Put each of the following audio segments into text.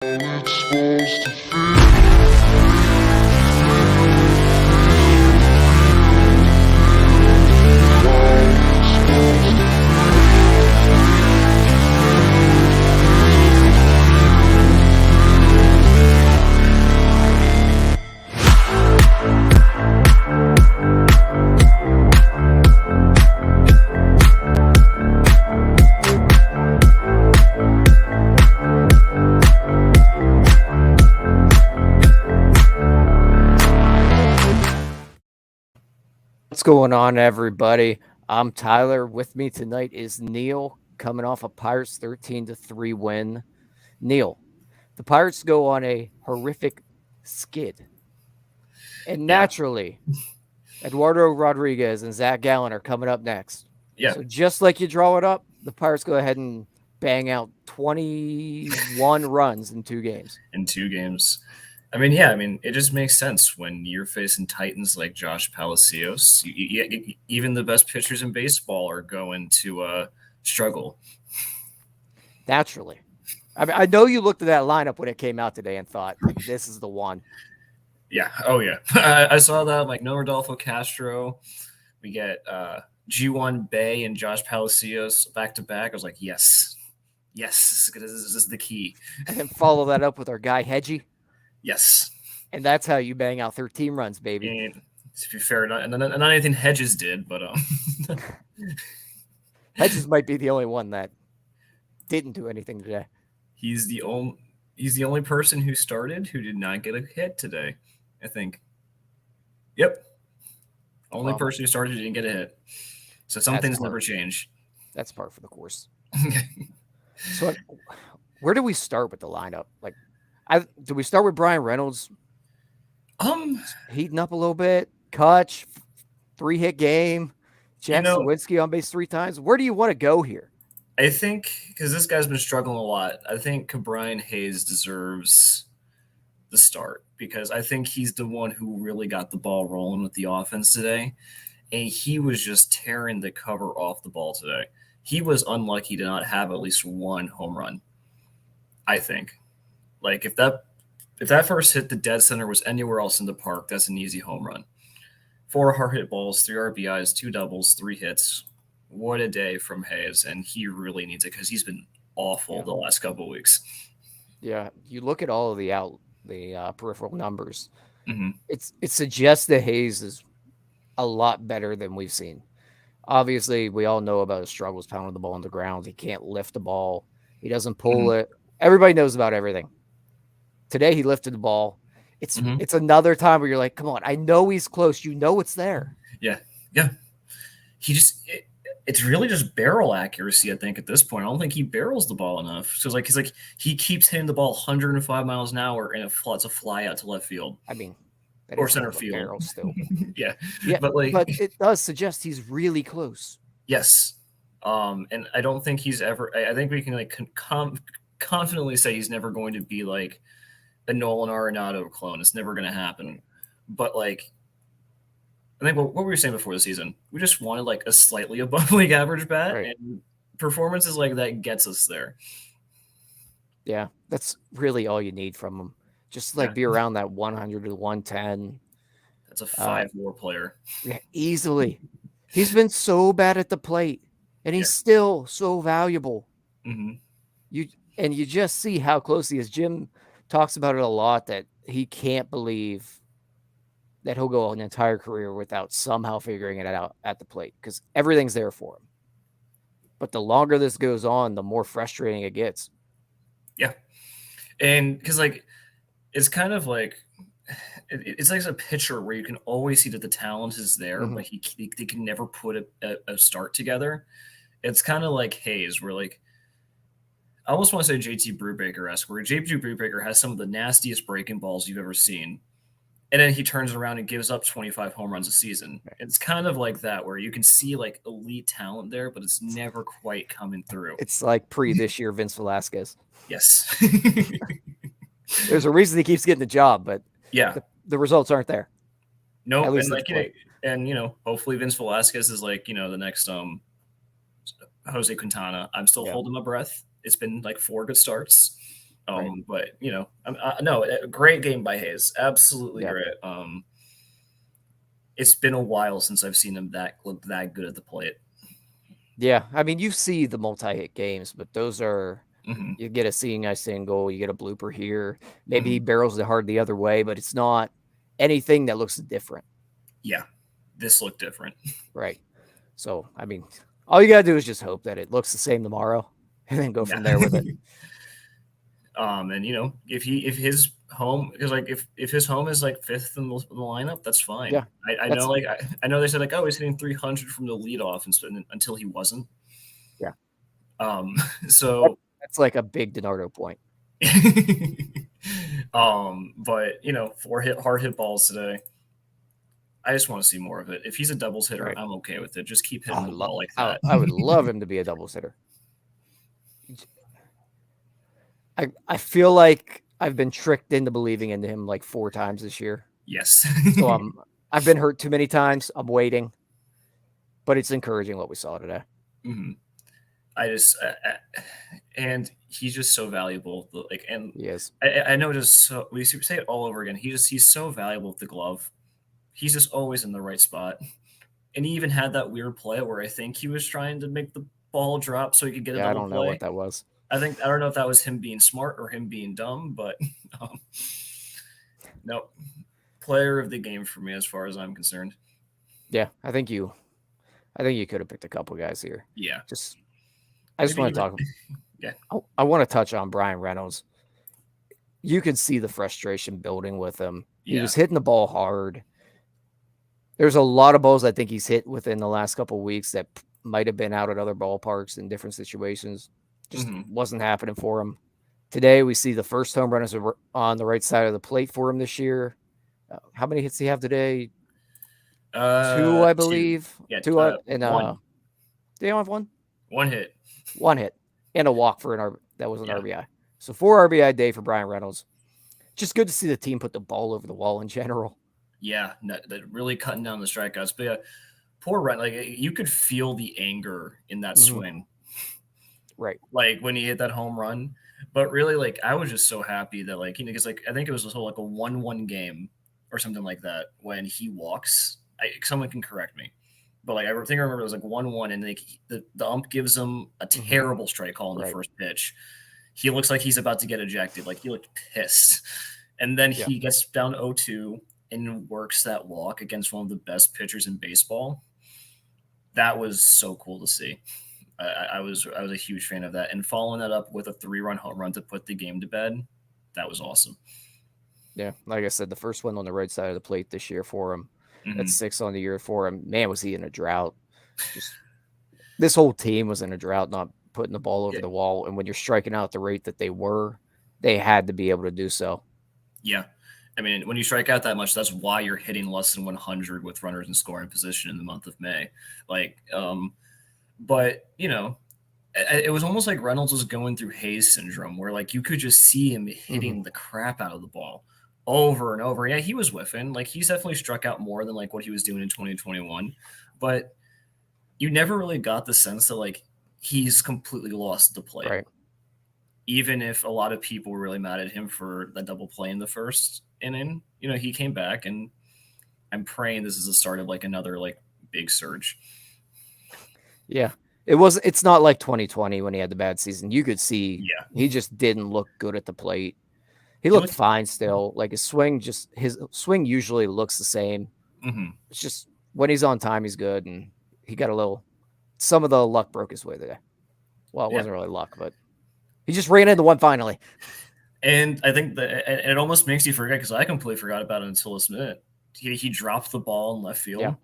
It's supposed to feel. What's going on, everybody? I'm Tyler. With me tonight is Neil, coming off a Pirates 13-3 win. Neil, the Pirates go on a horrific skid. And naturally, Eduardo Rodriguez and Zach Gallen are coming up next. Yeah. So just like you draw it up, the Pirates go ahead and bang out 21 runs in 2 games. I mean, it just makes sense when you're facing titans like Josh Palacios. Even the best pitchers in baseball are going to struggle. Naturally. I mean, I know you looked at that lineup when it came out today and thought, like, this is the one. Yeah. Oh, yeah. I saw that. Like, no Rodolfo Castro. We get G1 Bay and Josh Palacios back to back. I was like, yes, this is the key. And then follow that up with our guy, Hedgie. Yes. And that's how you bang out 13 runs, baby. And to be fair, not anything Hedges did, but Hedges might be the only one that didn't do anything today. He's the only person who started who did not get a hit today, I think. Yep. Only person who started who didn't get a hit. So some things never change. That's par for the course. So where do we start with the lineup? Like, do we start with Brian Reynolds? Heating up a little bit. Kutch, 3-hit game. Jack Sawinski on base 3 times. Where do you want to go here? I think because this guy's been struggling a lot. I think Brian Hayes deserves the start because I think he's the one who really got the ball rolling with the offense today, and he was just tearing the cover off the ball today. He was unlucky to not have at least one home run, I think. Like, if that first hit the dead center was anywhere else in the park, that's an easy home run. 4 hard hit balls, 3 RBIs, 2 doubles, 3 hits. What a day from Hayes, and he really needs it because he's been awful the last couple of weeks. Yeah, you look at all of the peripheral numbers. Mm-hmm. It suggests that Hayes is a lot better than we've seen. Obviously, we all know about his struggles pounding the ball on the ground. He can't lift the ball. He doesn't pull it. Everybody knows about everything. Today, he lifted the ball. It's another time where you're like, come on, I know he's close. You know it's there. Yeah. It's really just barrel accuracy, I think, at this point. I don't think he barrels the ball enough. So he keeps hitting the ball 105 miles an hour, and it's a fly out to left field. I mean, or center field. Barrel still. yeah, but it does suggest he's really close. Yes. And I don't think he's ever. I think we can confidently say he's never going to be like a Nolan Arenado clone. It's never going to happen. But I think what were we saying before the season? We just wanted like a slightly above league average bat, and performances like that gets us there. Yeah, that's really all you need from him. Just be around that 100 to 110. That's a 5 WAR player. Yeah, easily. He's been so bad at the plate, and he's still so valuable. Mm-hmm. You just see how close he is. Jim talks about it a lot, that he can't believe that he'll go an entire career without somehow figuring it out at the plate because everything's there for him. But the longer this goes on, the more frustrating it gets. Yeah. And because it's kind of like it's like a pitcher where you can always see that the talent is there, but they can never put a start together. It's kind of like Hayes, where I almost want to say JT Brubaker-esque, where JT Brubaker has some of the nastiest breaking balls you've ever seen. And then he turns around and gives up 25 home runs a season. It's kind of like that, where you can see elite talent there, but it's never quite coming through. It's like this year Vince Velasquez. Yes. There's a reason he keeps getting the job, but the results aren't there. No, and hopefully Vince Velasquez is the next Jose Quintana. I'm still holding my breath. It's been 4 good starts. Right. But no, great game by Hayes. Absolutely Yeah. great. It's been a while since I've seen him look that good at the plate. Yeah. I mean, you see the multi-hit games, but those are Mm-hmm. you get a seeing eye single, you get a blooper here. Maybe Mm-hmm. he barrels it hard the other way, but it's not anything that looks different. Yeah, this looked different. Right. So, I mean, all you got to do is just hope that it looks the same tomorrow and then go from there with it. And if his home is like if his home is like fifth in the lineup, that's fine. Yeah. I know I know they said like, oh, he's hitting 300 from the leadoff until he wasn't. Yeah. So that's like a big DiNardo point. But 4 hard hit balls today. I just want to see more of it. If he's a doubles hitter, Right. I'm okay with it. Just keep hitting the ball like that. I would love him to be a doubles hitter. I feel like I've been tricked into believing into him like 4 times this year. Yes. So I've been hurt too many times. I'm waiting, but it's encouraging what we saw today. Mm-hmm. And he's just so valuable. Like, and he is. I know just so we say it all over again. He's so valuable with the glove. He's just always in the right spot. And he even had that weird play where I think he was trying to make the ball drop so he could get a double play. I don't know what that was. I don't know if that was him being smart or him being dumb, but no, player of the game for me as far as I'm concerned. Yeah, I think you could have picked a couple guys here. Yeah, I just want to talk. Yeah, I want to touch on Bryan Reynolds. You can see the frustration building with him. Yeah. He was hitting the ball hard. There's a lot of balls I think he's hit within the last couple of weeks that might have been out at other ballparks in different situations. Just wasn't happening for him. Today, we see the first home run on the right side of the plate for him this year. How many hits do he have today? 2, I believe. 2. Yeah, 2 1. Did he have one? 1 hit. 1 hit and a walk for that was an RBI. So 4 RBI day for Bryan Reynolds. Just good to see the team put the ball over the wall in general. Yeah, that really cutting down the strikeouts. But yeah, poor Ren, like you could feel the anger in that swing. Right. Like when he hit that home run. But really, like I was just so happy that because like I think it was like a 1-1 game or something like that when he walks. Someone can correct me. But like I remember it was like 1-1 and like the ump gives him a terrible strike call in the first pitch. He looks like he's about to get ejected. Like he looked pissed. And then he gets down 0-2 and works that walk against one of the best pitchers in baseball. That was so cool to see. I was a huge fan of that. And following that up with a 3-run home run to put the game to bed, that was awesome. Yeah, like I said, the first one on the right side of the plate this year for him. That's 6 on the year for him. Man, was he in a drought. Just this whole team was in a drought, not putting the ball over the wall. And when you're striking out at the rate that they had to be able to do so. Yeah. I mean, when you strike out that much, that's why you're hitting less than 100 with runners in scoring position in the month of May. But it was almost like Reynolds was going through Hayes syndrome, where like you could just see him hitting the crap out of the ball over and over. Yeah, he was whiffing. Like he's definitely struck out more than like what he was doing in 2021, but you never really got the sense that like he's completely lost the play. Right. Even if a lot of people were really mad at him for that double play in the first inning, he came back, and I'm praying this is the start of like another like big surge. Yeah. It's not like 2020 when he had the bad season. You could see he just didn't look good at the plate. He looked fine still. Like his swing usually looks the same. It's just when he's on time, he's good. And he got some of the luck broke his way today. Well, it wasn't really luck, but he just ran into one finally. And I think that it almost makes you forget, because I completely forgot about it until this minute. He dropped the ball in left field.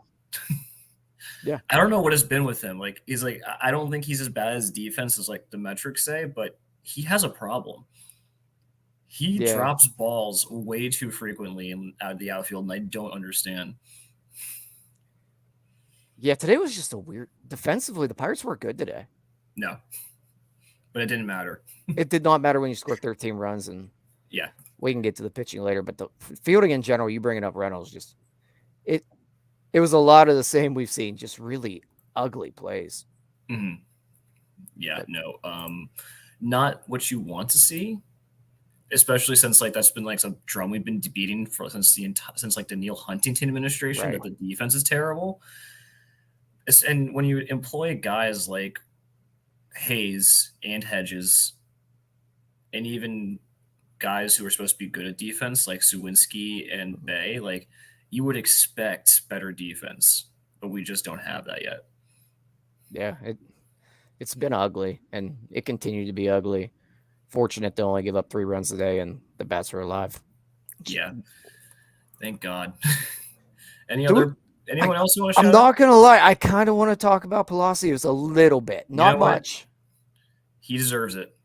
Yeah. I don't know what has been with him. Like he's like, I don't think he's as bad as defense as like the metrics say, but he has a problem. He drops balls way too frequently out of the outfield, and I don't understand. Yeah, today was just a weird. Defensively, the Pirates were good today. No, but it didn't matter. It did not matter when you scored 13 runs, and we can get to the pitching later. But the fielding in general, you bringing up Reynolds, it was a lot of the same we've seen, just really ugly plays. Yeah, no, not what you want to see, especially since like that's been like some drum we've been beating since like the Neil Huntington administration, Right. that the defense is terrible. And when you employ guys like Hayes and Hedges, and even guys who are supposed to be good at defense like Sawinski and Bay, like you would expect better defense, but we just don't have that yet. Yeah, it's been ugly, and it continued to be ugly. Fortunate to only give up 3 runs today, and the bats are alive. Yeah, thank God. Dude, Anyone else you want to I'm shout out? not gonna lie. I kind of want to talk about Palacios a little bit, You know not what? much. He deserves it.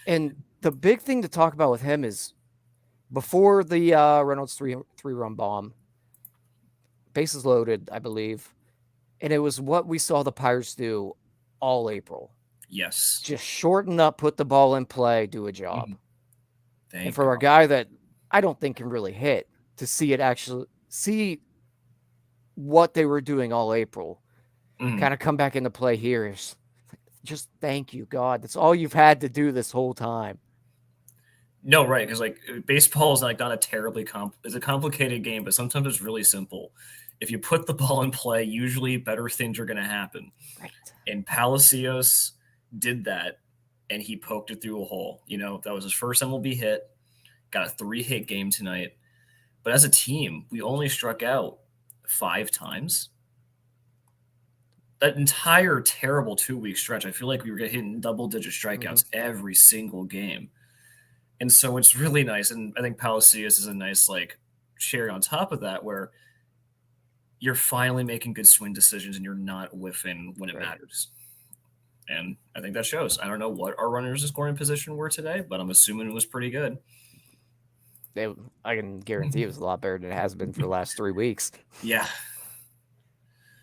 And the big thing to talk about with him is before the Reynolds three-run bomb, bases loaded, I believe, and it was what we saw the Pirates do all April. Yes. Just shorten up, put the ball in play, do a job. And for God. a guy that I don't think can really hit, to see it actually see what they were doing all April, kind of come back into play here is just thank you, God. That's all you've had to do this whole time. No, right, because like baseball is like not a terribly it's a complicated game, but sometimes it's really simple. If you put the ball in play, usually better things are going to happen. Right. And Palacios did that, and he poked it through a hole. You know, that was his first MLB hit. Got a 3-hit game tonight. But as a team, we only struck out 5 times. That entire terrible 2-week stretch, I feel like we were hitting double-digit strikeouts every single game. And so it's really nice. And I think Palacios is a nice like cherry on top of that, where you're finally making good swing decisions and you're not whiffing when it matters. And I think that shows. I don't know what our runners in scoring position were today, but I'm assuming it was pretty good. I can guarantee it was a lot better than it has been for the last 3 weeks. Yeah.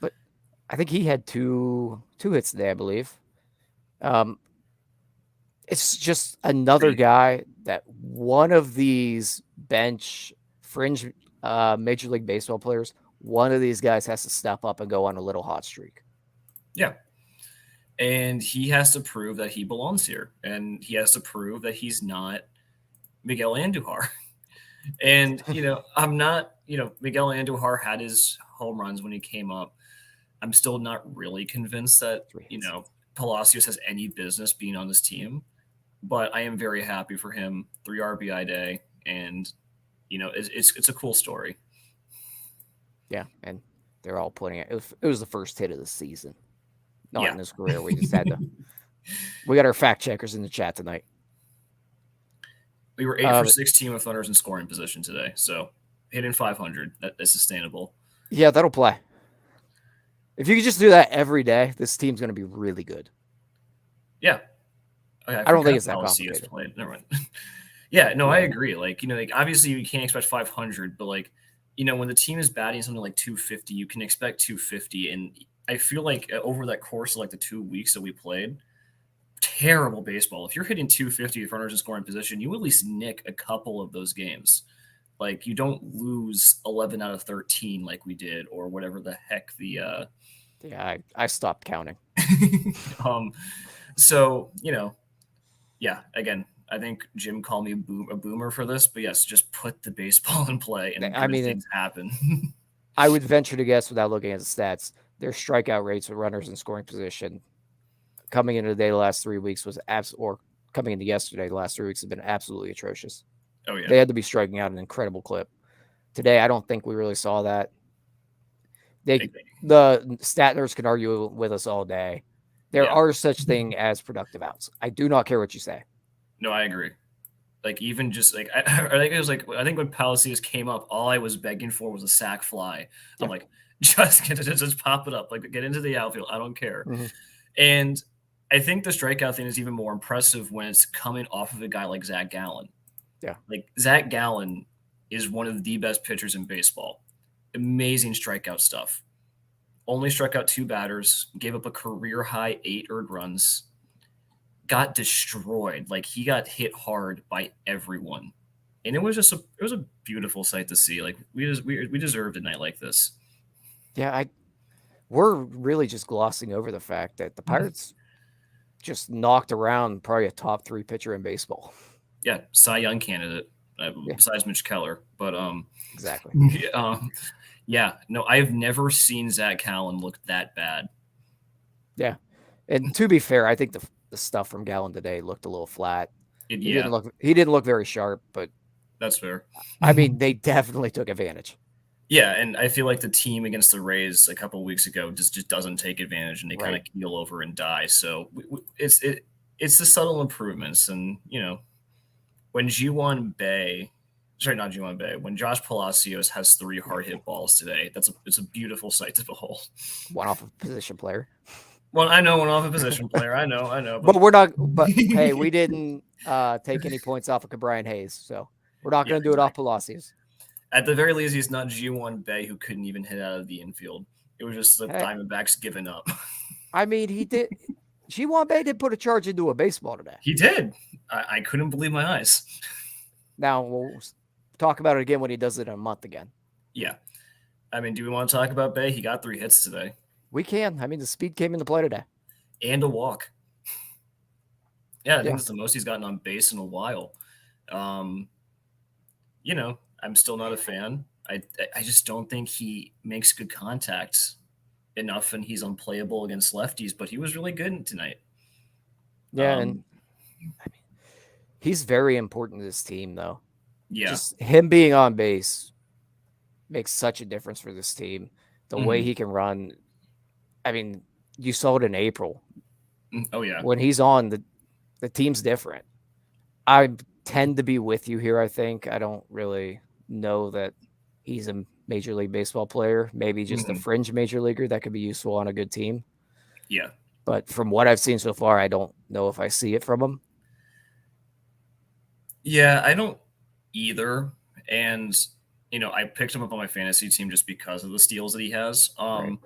But I think he had two hits today, I believe. It's just another guy that one of these bench fringe Major League Baseball players, one of these guys has to step up and go on a little hot streak. Yeah. And he has to prove that he belongs here. And he has to prove that he's not Miguel Andujar. And, you know, I'm not, you know, Miguel Andujar had his home runs when he came up. I'm still not really convinced that, you know, Palacios has any business being on this team. But I am very happy for him. 3 RBI day, and you know it's a cool story. Yeah, and they're all putting it. It was the first hit of the season, not in his career. We just had to. We got our fact checkers in the chat tonight. We were 8 for 16 with runners in scoring position today, so hitting 500 that is sustainable. Yeah, that'll play. If you could just do that every day, this team's going to be really good. Yeah. Okay, I don't think it's that complicated. Never mind. Yeah, no, I agree. Like, you know, like obviously you can't expect 500, but like, you know, when the team is batting something like 250, you can expect 250. And I feel like over that course of like the 2 weeks that we played, terrible baseball. If you're hitting 250 with runners in scoring position, you at least nick a couple of those games. Like you don't lose 11 out of 13 like we did, or whatever the heck the. Yeah, I stopped counting. So you know. Yeah, again, I think Jim called me a boomer for this, but yes, just put the baseball in play and things happen. I would venture to guess, without looking at the stats, their strikeout rates with runners in scoring position coming into the last 3 weeks was or coming into yesterday, the last 3 weeks have been absolutely atrocious. Oh yeah, they had to be striking out an incredible clip. Today, I don't think we really saw that. The stat nerds can argue with us all day. There are such thing as productive outs. I do not care what you say. No, I agree. Like even just like I think it was like I think when Palacios came up, all I was begging for was a sac fly. I'm like, just pop it up, like get into the outfield. I don't care. And I think the strikeout thing is even more impressive when it's coming off of a guy like Zach Gallen. Yeah, like Zach Gallen is one of the best pitchers in baseball. Amazing strikeout stuff. Only struck out 2 batters, gave up a career-high 8 earned runs, got destroyed. Like, he got hit hard by everyone. And it was just it was a beautiful sight to see. Like, we deserved a night like this. Yeah, we're really just glossing over the fact that the Pirates just knocked around probably a top 3 pitcher in baseball. Yeah, Cy Young candidate, Yeah, besides Mitch Keller. But exactly. yeah, no, I've never seen Zach Gallen look that bad. Yeah. And to be fair, I think the stuff from Gallen today looked a little flat. Yeah, He didn't look very sharp, but that's fair. I mean, they definitely took advantage. Yeah, and I feel like the team against the Rays a couple of weeks ago just doesn't take advantage, and they kind Right. of keel over and die. So it's the subtle improvements, and when G1 Bay, sorry, not G1 Bay, when Josh Palacios has 3 hard hit balls today, it's a beautiful sight to behold. One off a position player. Well, I know one off a position player. I know, But we're not. But hey, we didn't take any points off of Brian Hayes, so we're not yeah, going to do it off Palacios. At the very least, he's not G1 Bay who couldn't even hit out of the infield. It was just the Hey, Diamondbacks giving up. I mean, he did. G1 Bay did put a charge into a baseball today. He did. I couldn't believe my eyes. Now we'll talk about it again when he does it in a month again. Yeah. I mean, do we want to talk about Bay? He got 3 hits today. We can. I mean, the speed came into play today. And a walk. Yeah, I think that's the most he's gotten on base in a while. I'm still not a fan. I just don't think he makes good contact enough, and he's unplayable against lefties, but he was really good tonight. Yeah, and I mean, he's very important to this team, though. Yeah. Just him being on base makes such a difference for this team. The way he can run. I mean, you saw it in April. Oh, yeah. When he's on, the team's different. I tend to be with you here, I think. I don't really know that he's a Major League Baseball player. Maybe just a fringe Major Leaguer that could be useful on a good team. Yeah. But from what I've seen so far, I don't know if I see it from him. Yeah, I don't either. And, I picked him up on my fantasy team just because of the steals that he has. Right.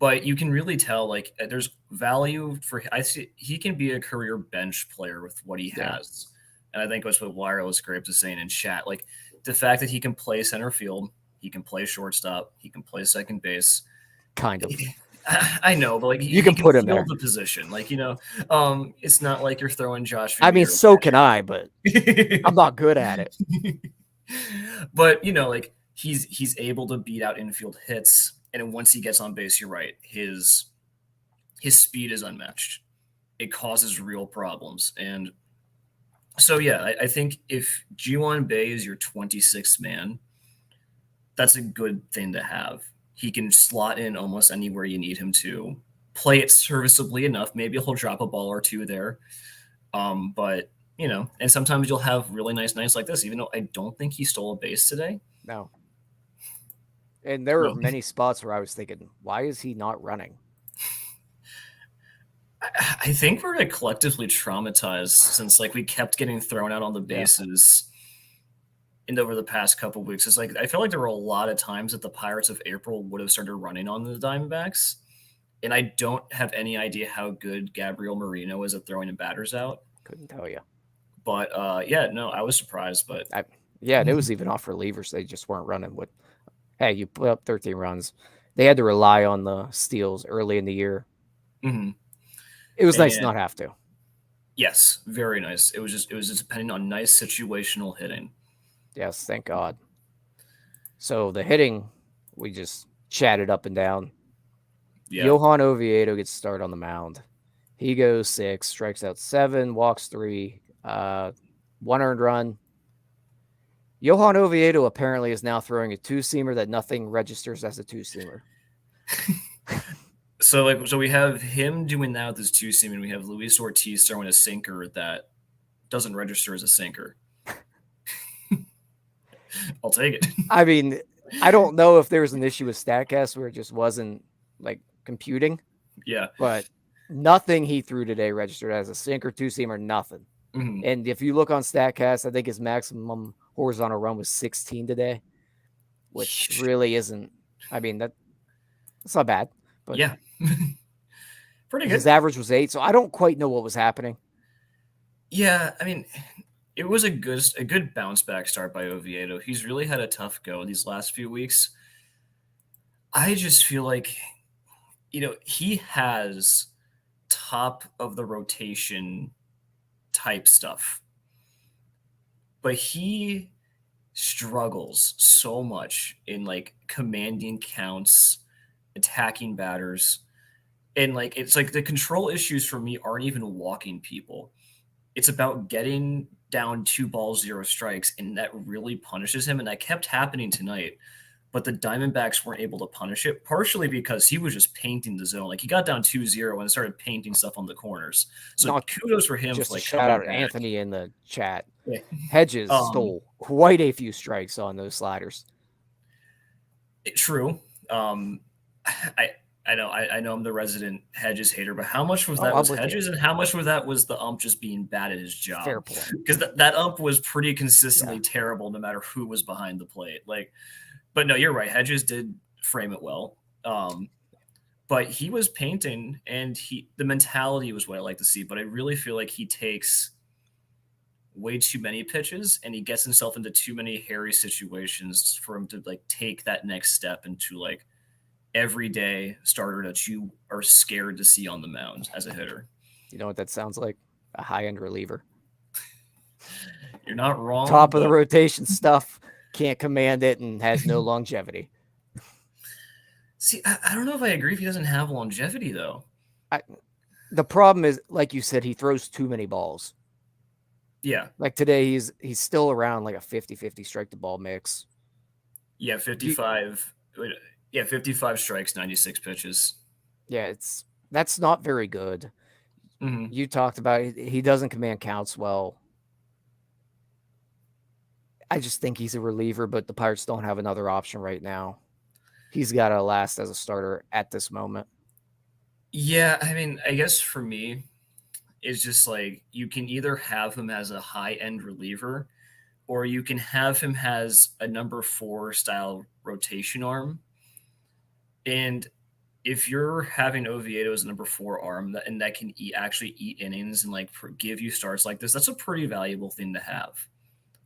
But you can really tell, like, there's value for. I see he can be a career bench player with what he has, and I think that's what Wireless Grapes is saying in chat. Like the fact that he can play center field, he can play shortstop, he can play second base. Kind of. I know, but like you can put him there. The position, like it's not like you're throwing Josh. I mean, so can I, but I'm not good at it. But like he's able to beat out infield hits. And once he gets on base, you're right. His speed is unmatched. It causes real problems. And so, yeah, I think if G1 Bay is your 26th man, that's a good thing to have. He can slot in almost anywhere you need him to, play it serviceably enough. Maybe he'll drop a ball or two there. But, and sometimes you'll have really nice nights like this, even though I don't think he stole a base today. No. And there were many spots where I was thinking, why is he not running? I think we're like collectively traumatized since like we kept getting thrown out on the bases and over the past couple of weeks. It's like I feel like there were a lot of times that the Pirates of April would have started running on the Diamondbacks. And I don't have any idea how good Gabriel Marino is at throwing the batters out. Couldn't tell you. But I was surprised. But it was even off relievers. They just weren't running with. Hey, you put up 13 runs. They had to rely on the steals early in the year. Mm-hmm. It was nice to not have to. Yes, very nice. It was just depending on nice situational hitting. Yes, thank God. So the hitting, we just chatted up and down. Yeah. Johan Oviedo gets started on the mound. He goes 6, strikes out 7, walks 3, 1 earned run. Johan Oviedo apparently is now throwing a 2-seamer that nothing registers as a 2-seamer. So we have him doing that with his 2-seamer. We have Luis Ortiz throwing a sinker that doesn't register as a sinker. I'll take it. I mean, I don't know if there's an issue with StatCast where it just wasn't like computing. Yeah. But nothing he threw today registered as a sinker, 2-seamer, nothing. Mm-hmm. And if you look on StatCast, I think his maximum horizontal run was 16 today, which really isn't. I mean, that's not bad. But yeah, pretty good. His average was 8, so I don't quite know what was happening. Yeah, I mean, it was a good bounce back start by Oviedo. He's really had a tough go these last few weeks. I just feel like, he has top of the rotation type stuff. but he struggles so much in like commanding counts, attacking batters. And like it's like the control issues for me aren't even walking people. It's about getting down 2 balls, 0 strikes, and that really punishes him. And that kept happening tonight. But the Diamondbacks weren't able to punish it, partially because he was just painting the zone. Like he got down 2-0 and started painting stuff on the corners. So Not kudos for him for just a like shout coming out to back. Anthony in the chat. Yeah. Hedges stole quite a few strikes on those sliders. True. I know I'm the resident Hedges hater, but how much was that was Hedges, and how much of that was the ump just being bad at his job? Fair point. Because that ump was pretty consistently terrible, no matter who was behind the plate. Like, but no, you're right. Hedges did frame it well, but he was painting, and the mentality was what I like to see. But I really feel like he takes way too many pitches, and he gets himself into too many hairy situations for him to like take that next step into like everyday starter that you are scared to see on the mound as a hitter. You know what that sounds like? A high-end reliever. You're not wrong. Top of the rotation stuff, can't command it, and has no longevity. See, I don't know if I agree if he doesn't have longevity, though. The problem is, like you said, he throws too many balls. Yeah. Like today, he's still around like a 50-50 strike-to-ball mix. Yeah, 55. 55 strikes, 96 pitches. Yeah, that's not very good. Mm-hmm. You talked about it. He doesn't command counts well. I just think he's a reliever, but the Pirates don't have another option right now. He's got to last as a starter at this moment. Yeah, I mean, I guess for me, it's just like you can either have him as a high-end reliever, or you can have him as a number 4 style rotation arm. And if you're having Oviedo as a number 4 arm and that can actually eat innings and like give you starts like this, that's a pretty valuable thing to have.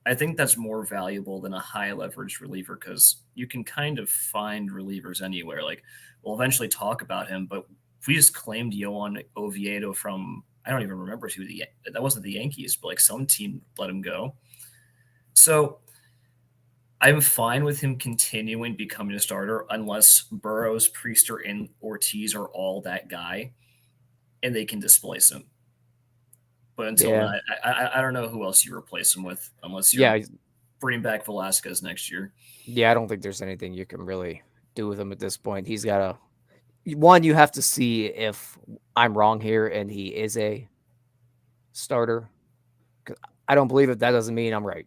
I think that's more valuable than a high leverage reliever because you can kind of find relievers anywhere. Like we'll eventually talk about him, but if we just claimed Yohan Oviedo from, I don't even remember who that wasn't the Yankees, but like some team let him go. So I'm fine with him continuing becoming a starter unless Burrows, Priester, and Ortiz are all that guy and they can displace him. But until then, I don't know who else you replace him with unless you're bringing back Velasquez next year. Yeah, I don't think there's anything you can really do with him at this point. He's got you have to see if I'm wrong here and he is a starter. I don't believe it. That doesn't mean I'm right.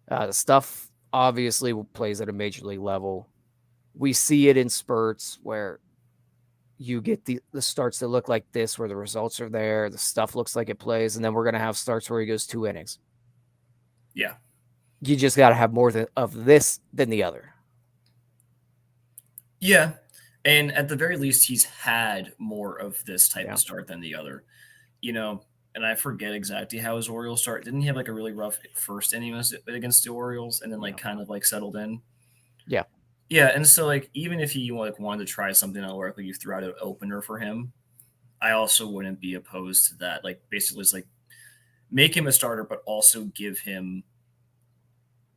The stuff obviously plays at a major league level. We see it in spurts where you get the starts that look like this, where the results are there, the stuff looks like it plays, and then we're going to have starts where he goes 2 innings. Yeah. You just got to have more of this than the other. Yeah. And at the very least, he's had more of this type of start than the other. You know, and I forget exactly how his Orioles start. Didn't he have like a really rough first inning against the Orioles and then like kind of like settled in? Yeah. Yeah, and so like even if you like wanted to try something at work, like you threw out an opener for him, I also wouldn't be opposed to that. Like basically, it's like make him a starter, but also give him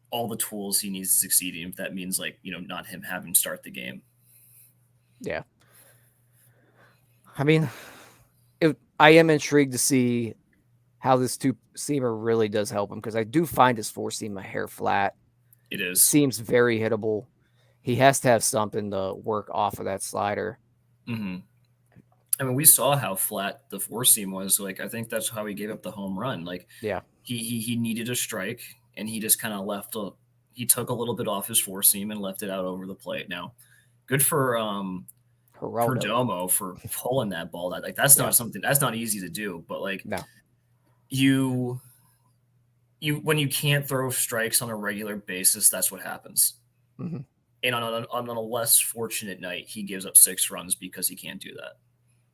all the tools he needs to succeed. If that means like not him having to start the game. Yeah. I mean, I am intrigued to see how this 2-seamer really does help him because I do find his 4-seam a hair flat. It is. Seems very hittable. He has to have something to work off of that slider. Mm-hmm. I mean, we saw how flat the 4-seam was. Like, I think that's how he gave up the home run. Like, he needed a strike, and he just kind of he took a little bit off his 4-seam and left it out over the plate. Now, good for Perdomo for pulling that ball. Like, that's not something that's not easy to do. But like, you when you can't throw strikes on a regular basis, that's what happens. Mm-hmm. And on a less fortunate night, he gives up 6 runs because he can't do that.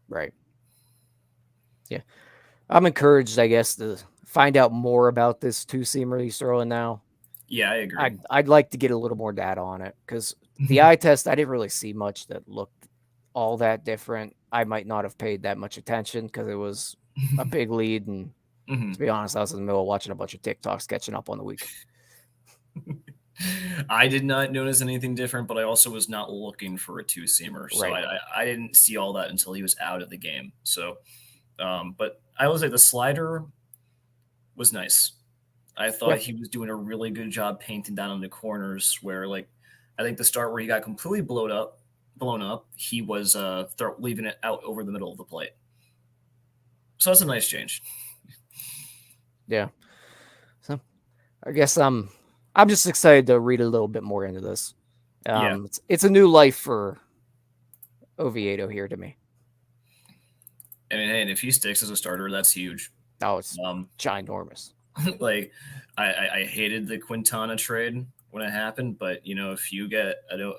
Right. Yeah. I'm encouraged, I guess, to find out more about this 2-seamer he's throwing now. Yeah, I agree. I'd like to get a little more data on it because the eye test, I didn't really see much that looked all that different. I might not have paid that much attention because it was a big lead and To be honest, I was in the middle of watching a bunch of TikToks, catching up on the week. I did not notice anything different, but I also was not looking for a two-seamer, so Right. I didn't see all that until he was out of the game. So, but I will say the slider was nice. I thought Yeah. he was doing a really good job painting down in the corners where, like, I think the start where he got completely blown up, he was leaving it out over the middle of the plate. So that's a nice change. Yeah. So I guess I'm just excited to read a little bit more into this. Yeah. It's a new life for Oviedo here to me. I mean, hey, and if he sticks as a starter, that's huge. Oh, it's ginormous. Like, I hated the Quintana trade when it happened, but if you get a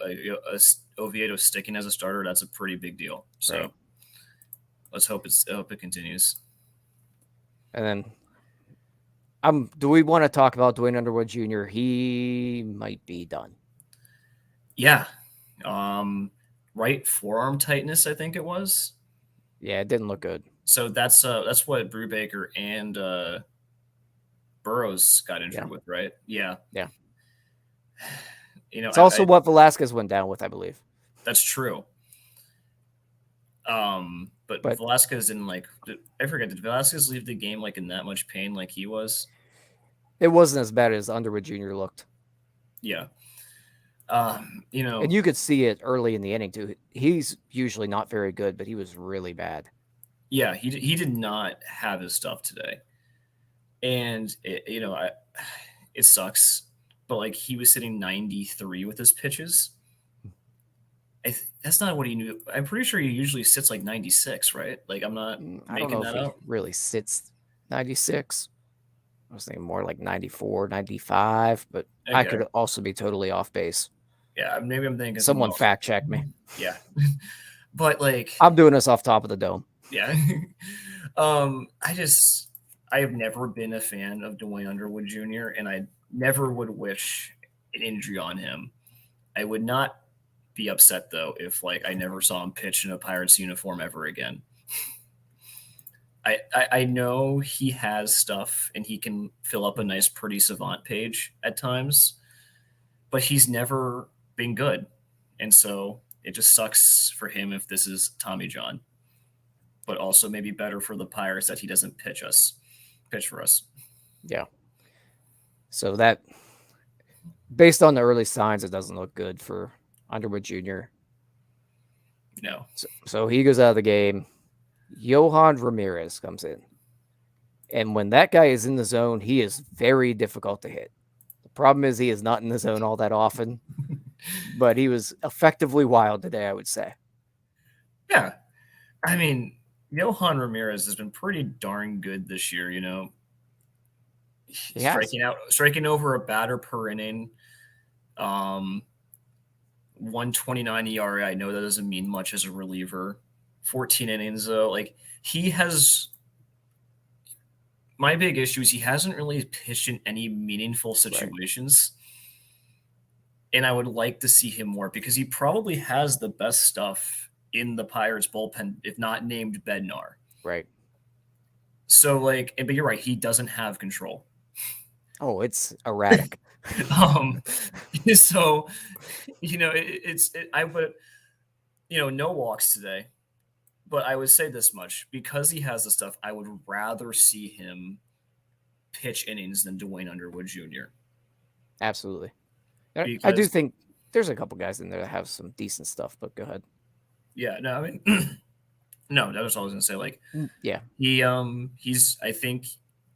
Oviedo sticking as a starter, that's a pretty big deal. So Right. let's hope it continues. And then, do we want to talk about Dwayne Underwood Jr.? He might be done. Yeah, right forearm tightness, I think it was. Yeah, it didn't look good. So that's what Brubaker and Burrows got injured with, right? Yeah. Yeah. It's I, also what Velasquez went down with, I believe. That's true. But Velasquez didn't I forget, did Velasquez leave the game in that much pain like he was? It wasn't as bad as Underwood Jr. looked. Yeah. And you could see it early in the inning too. He's usually not very good, but he was really bad. Yeah, he did not have his stuff today. And it sucks, but he was sitting 93 with his pitches. That's not what he knew. I'm pretty sure he usually sits 96, right? I'm not I don't know if he really sits 96. I was thinking more like 94, 95, but okay. I could also be totally off base. Yeah, maybe I'm thinking someone fact check me. Yeah. But I'm doing this off top of the dome. Yeah. I have never been a fan of Dwayne Underwood Jr., and I never would wish an injury on him. I would not be upset though if I never saw him pitch in a Pirates uniform ever again. I know he has stuff and he can fill up a nice pretty savant page at times, but he's never been good. And so it just sucks for him if this is Tommy John. But also maybe better for the Pirates that he doesn't pitch for us. Yeah. So that, based on the early signs, it doesn't look good for Underwood Jr. No. So he goes out of the game. Johan Ramirez comes in. And when that guy is in the zone, he is very difficult to hit. The problem is he is not in the zone all that often. But he was effectively wild today, I would say. Yeah. I mean, Johan Ramirez has been pretty darn good this year, striking over a batter per inning. 1.29 ERA. I know that doesn't mean much as a reliever. 14 innings though. He has. My big issue is he hasn't really pitched in any meaningful situations. Right. And I would like to see him more because he probably has the best stuff in the Pirates bullpen, if not named Bednar. Right. So but you're right, he doesn't have control. Oh, it's erratic. So, I would, no walks today, but I would say this much, because he has the stuff, I would rather see him pitch innings than Dwayne Underwood Jr. Absolutely. I do think there's a couple guys in there that have some decent stuff, but go ahead. Yeah, no, I mean, no, that was all I was going to say. Yeah, I think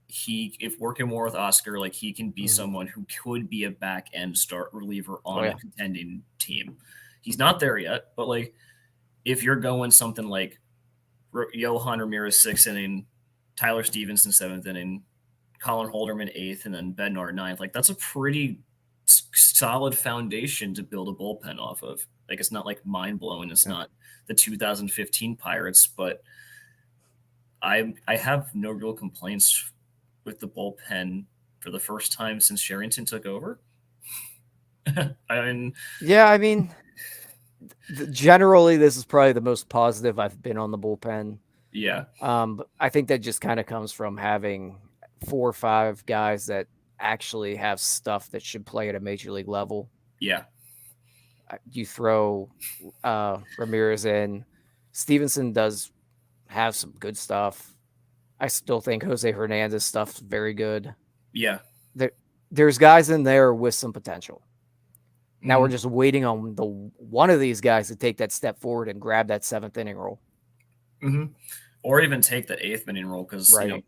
if working more with Oscar, he can be someone who could be a back end start reliever on a contending team. He's not there yet, but if you're going something like Johan Ramirez 6th inning, Tyler Stevenson 7th inning, Colin Holderman 8th, and then Bednar 9th, that's a pretty solid foundation to build a bullpen off of. It's not mind blowing. It's not the 2015 Pirates, but I have no real complaints with the bullpen for the first time since Sherrington took over. I mean, generally, this is probably the most positive I've been on the bullpen. Yeah. But I think that just kind of comes from having 4 or 5 guys that actually have stuff that should play at a major league level. Yeah. You throw Ramirez in. Stevenson does have some good stuff. I still think Jose Hernandez stuff's very good. Yeah. There's guys in there with some potential. Now Mhm. we're just waiting on one of these guys to take that step forward and grab that 7th inning role. Or even take the 8th inning role, because Right.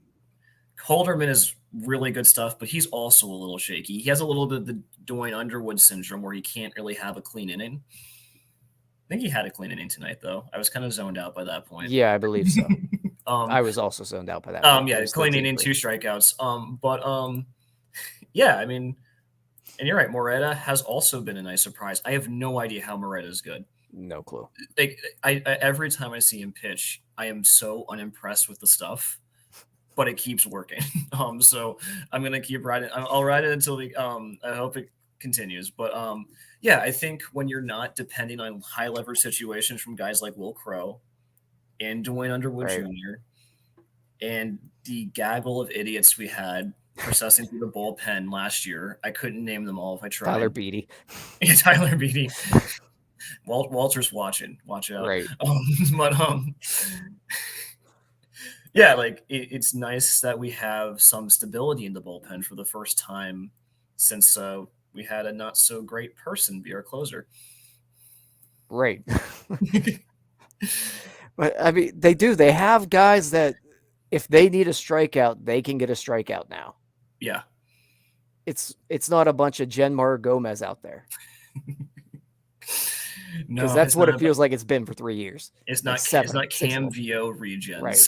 Holderman is really good stuff, but he's also a little shaky. He has a little bit of the Dwayne Underwood syndrome where he can't really have a clean inning. I think he had a clean inning tonight, though. I was kind of zoned out by that point. Yeah, I believe so. Um, I was also zoned out by that point. yeah, clean inning, 2 strikeouts. Yeah, I mean, and you're right. Moreta has also been a nice surprise. I have no idea how Moreta is good. No clue. Like, I every time I see him pitch, I am so unimpressed with the stuff, but it keeps working. So I'm gonna keep riding. I'll ride it until I hope it continues. But yeah, I think when you're not depending on high leverage situations from guys like Will Crow and Dwayne Underwood Right. Jr. and the gaggle of idiots we had processing through the bullpen last year, I couldn't name them all if I tried. Tyler Beatty. Tyler Beatty. Walter's watching. Watch out. Right. But yeah, like it's nice that we have some stability in the bullpen for the first time since we had a not so great person be our closer. Right. But I mean, they do. They have guys that if they need a strikeout, they can get a strikeout now. Yeah. It's not a bunch of Genmar Gomez out there. No, because that's what it feels like it's been for 3 years. It's like not. It's not Cam VO regens. Right.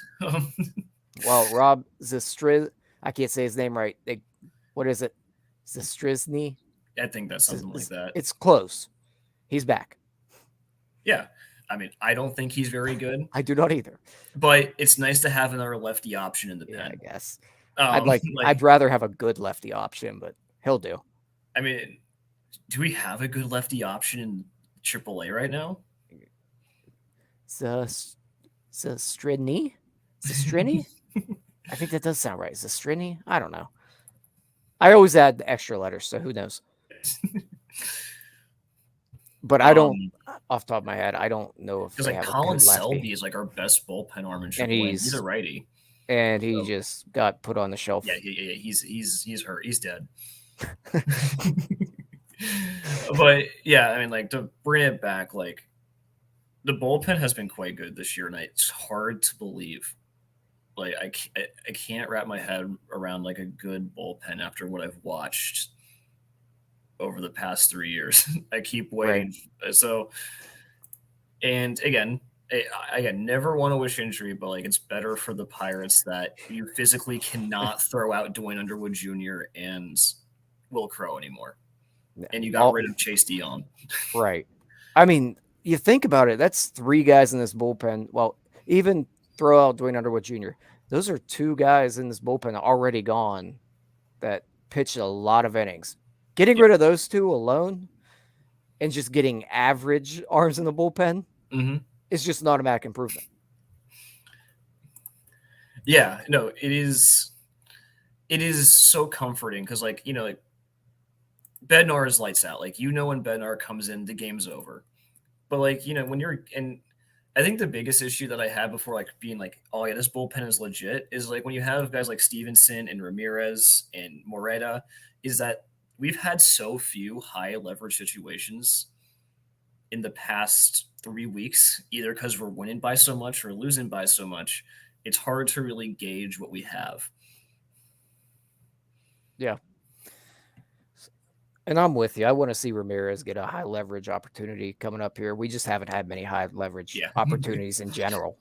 Well, Rob Zastriz, I can't say his name right. What is it? Zastrizny? I think that's something like that. It's close. He's back. Yeah. I mean, I don't think he's very good. I do not either. But it's nice to have another lefty option in the pen. Yeah, I guess. I'd rather have a good lefty option, but he'll do. I mean, do we have a good lefty option in AAA right now? Zastrini? Zastrini? I think that does sound right. Zastrini? I don't know. I always add the extra letters, so who knows? But I don't, off the top of my head, I don't know if they have Colin a good lefty. Selby is like our best bullpen arm in AAA. And he's a righty. And he just got put on the shelf. Yeah, he's hurt. He's dead. But yeah, I mean, like, to bring it back, like, the bullpen has been quite good this year, and it's hard to believe. Like, I can't wrap my head around like a good bullpen after what I've watched over the past 3 years. I keep waiting. Right. So, and again, I never want to wish injury, but like, it's better for the Pirates that you physically cannot throw out Dwayne Underwood Jr. and Will Crow anymore, and you got rid of Chase Dion. Right. I mean, you think about it. That's 3 guys in this bullpen. Well, even throw out Dwayne Underwood Jr. Those are 2 guys in this bullpen already gone that pitched a lot of innings. Getting rid of those 2 alone and just getting average arms in the bullpen is just an automatic improvement. Yeah, no, it is so comforting because, like, like, Bednar is lights out. Like, when Bednar comes in, the game's over. But, like, when you're – and I think the biggest issue that I had before, like, being like, oh, yeah, this bullpen is legit, is, like, when you have guys like Stevenson and Ramirez and Moreta, is that we've had so few high leverage situations in the past 3 weeks, either because we're winning by so much or losing by so much. It's hard to really gauge what we have. Yeah. And I'm with you. I want to see Ramirez get a high leverage opportunity coming up here. We just haven't had many high leverage opportunities in general.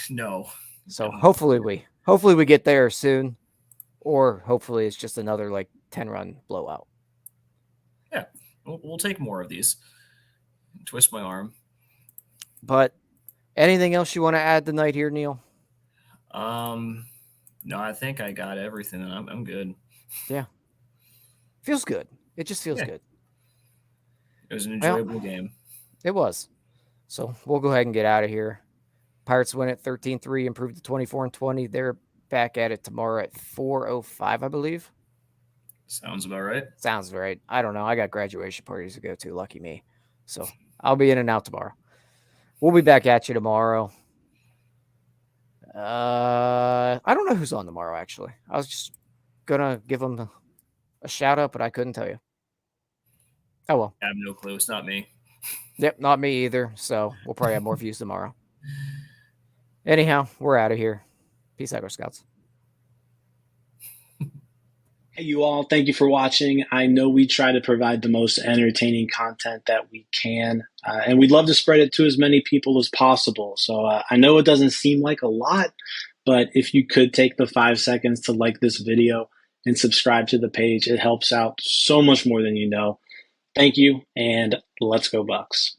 No. So hopefully we get there soon, or hopefully it's just another like 10-run blowout. Yeah, we'll take more of these. Twist my arm. But anything else you want to add tonight here, Neil? No, I think I got everything, and I'm good. Yeah. Feels good. It just feels good. It was an enjoyable game. It was. So we'll go ahead and get out of here. Pirates win at 13-3, improved to 24-20. They're back at it tomorrow at 4:05, I believe. Sounds about right. Sounds right. I don't know. I got graduation parties to go to. Lucky me. So I'll be in and out tomorrow. We'll be back at you tomorrow. I don't know who's on tomorrow, actually. I was just going to give them a shout out, but I couldn't tell you. Oh, well. I have no clue. It's not me. Yep, not me either. So we'll probably have more views tomorrow. Anyhow, we're out of here. Peace out, Girl Scouts. Hey, you all. Thank you for watching. I know we try to provide the most entertaining content that we can, and we'd love to spread it to as many people as possible. So I know it doesn't seem like a lot, but if you could take the 5 seconds to like this video and subscribe to the page, it helps out so much more than you know. Thank you, and let's go Bucks.